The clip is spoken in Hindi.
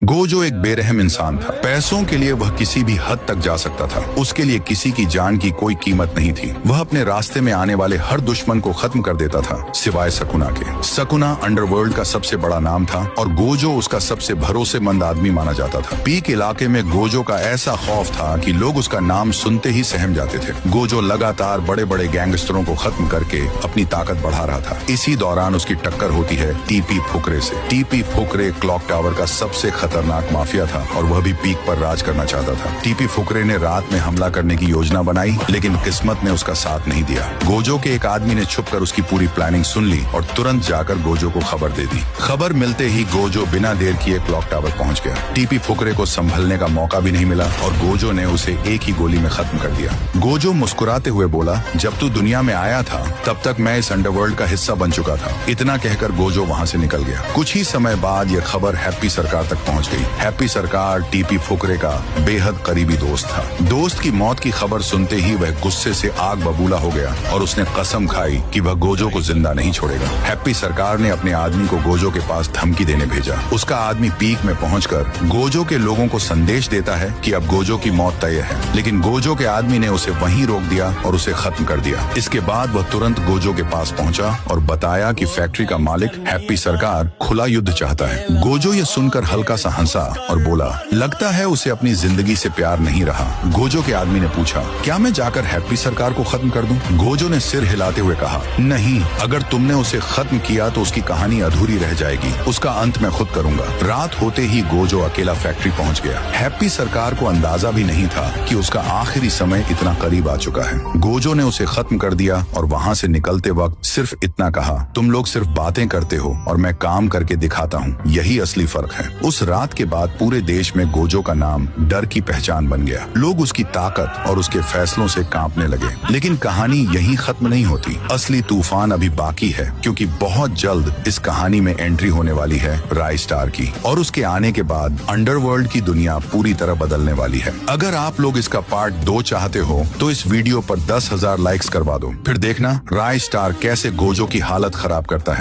गोजो एक बेरहम इंसान था। पैसों के लिए वह किसी भी हद तक जा सकता था। उसके लिए किसी की जान की कोई कीमत नहीं थी। वह अपने रास्ते में आने वाले हर दुश्मन को खत्म कर देता था, सिवाय सकुना के। सकुना अंडरवर्ल्ड का सबसे बड़ा नाम था और गोजो उसका सबसे भरोसेमंद आदमी माना जाता था। पीक इलाके में गोजो का ऐसा खौफ था कि लोग उसका नाम सुनते ही सहम जाते थे। गोजो लगातार बड़े बड़े गैंगस्टरों को खत्म करके अपनी ताकत बढ़ा रहा था। इसी दौरान उसकी टक्कर होती है टीपी फुकरे से। टीपी फुकरे क्लॉक टावर का सबसे खतरनाक माफिया था और वह भी पीक पर राज करना चाहता था। टीपी फुकरे ने रात में हमला करने की योजना बनाई, लेकिन किस्मत ने उसका साथ नहीं दिया। गोजो के एक आदमी ने छुपकर उसकी पूरी प्लानिंग सुन ली और तुरंत जाकर गोजो को खबर दे दी। खबर मिलते ही गोजो बिना देर किए क्लॉक टावर पहुंच गया। टीपी फुकरे को संभलने का मौका भी नहीं मिला और गोजो ने उसे एक ही गोली में खत्म कर दिया। गोजो मुस्कुराते हुए बोला, जब तू दुनिया में आया था तब तक मैं इस अंडरवर्ल्ड का हिस्सा बन चुका था। इतना कहकर गोजो वहां से निकल गया। कुछ ही समय बाद यह खबर हैप्पी सरकार तक पहुंच गई। हैप्पी सरकार टीपी फुकरे का बेहद करीबी दोस्त था। दोस्त की मौत की खबर सुनते ही वह गुस्से से आग बबूला हो गया और उसने कसम खाई कि वह गोजो को जिंदा नहीं छोड़ेगा। हैप्पी सरकार ने अपने आदमी को गोजो के पास धमकी देने भेजा। उसका आदमी पीक में पहुंचकर गोजो के लोगों को संदेश देता है कि अब गोजो की मौत तय है, लेकिन गोजो के आदमी ने उसे वहीं रोक दिया और उसे खत्म कर दिया। इसके बाद वह तुरंत गोजो के पास पहुंचा और बताया कि फैक्ट्री का मालिक हैप्पी सरकार खुला युद्ध चाहता है। गोजो ये सुनकर हल्का सा हंसा और बोला, लगता है उसे अपनी जिंदगी से प्यार नहीं रहा। गोजो के आदमी ने पूछा, क्या मैं जाकर हैप्पी सरकार को खत्म कर दूं? गोजो ने सिर हिलाते हुए कहा, नहीं, अगर तुमने उसे खत्म किया तो उसकी कहानी अधूरी रह जाएगी। उसका अंत मैं खुद करूंगा। रात होते ही गोजो अकेला फैक्ट्री पहुंच गया। हैप्पी सरकार को अंदाजा भी नहीं था कि उसका आखिरी समय इतना करीब आ चुका है। गोजो ने उसे खत्म कर दिया और वहां से निकलते वक्त सिर्फ इतना कहा, तुम लोग सिर्फ बातें करते हो और मैं काम करके दिखाता हूँ, यही असली फर्क है। उस रात के बाद पूरे देश में गोजो का नाम डर की पहचान बन गया। लोग उसकी ताकत और उसके फैसलों से कांपने लगे। लेकिन कहानी यहीं खत्म नहीं होती। असली तूफान अभी बाकी है, क्योंकि बहुत जल्द इस कहानी में एंट्री होने वाली है राइस्टार की, और उसके आने के बाद अंडरवर्ल्ड की दुनिया पूरी तरह बदलने वाली है। अगर आप लोग इसका पार्ट 2 चाहते हो तो इस वीडियो पर 10,000 लाइक्स करवा दो, फिर देखना राइस्टार कैसे गोजो की हालत खराब करता है।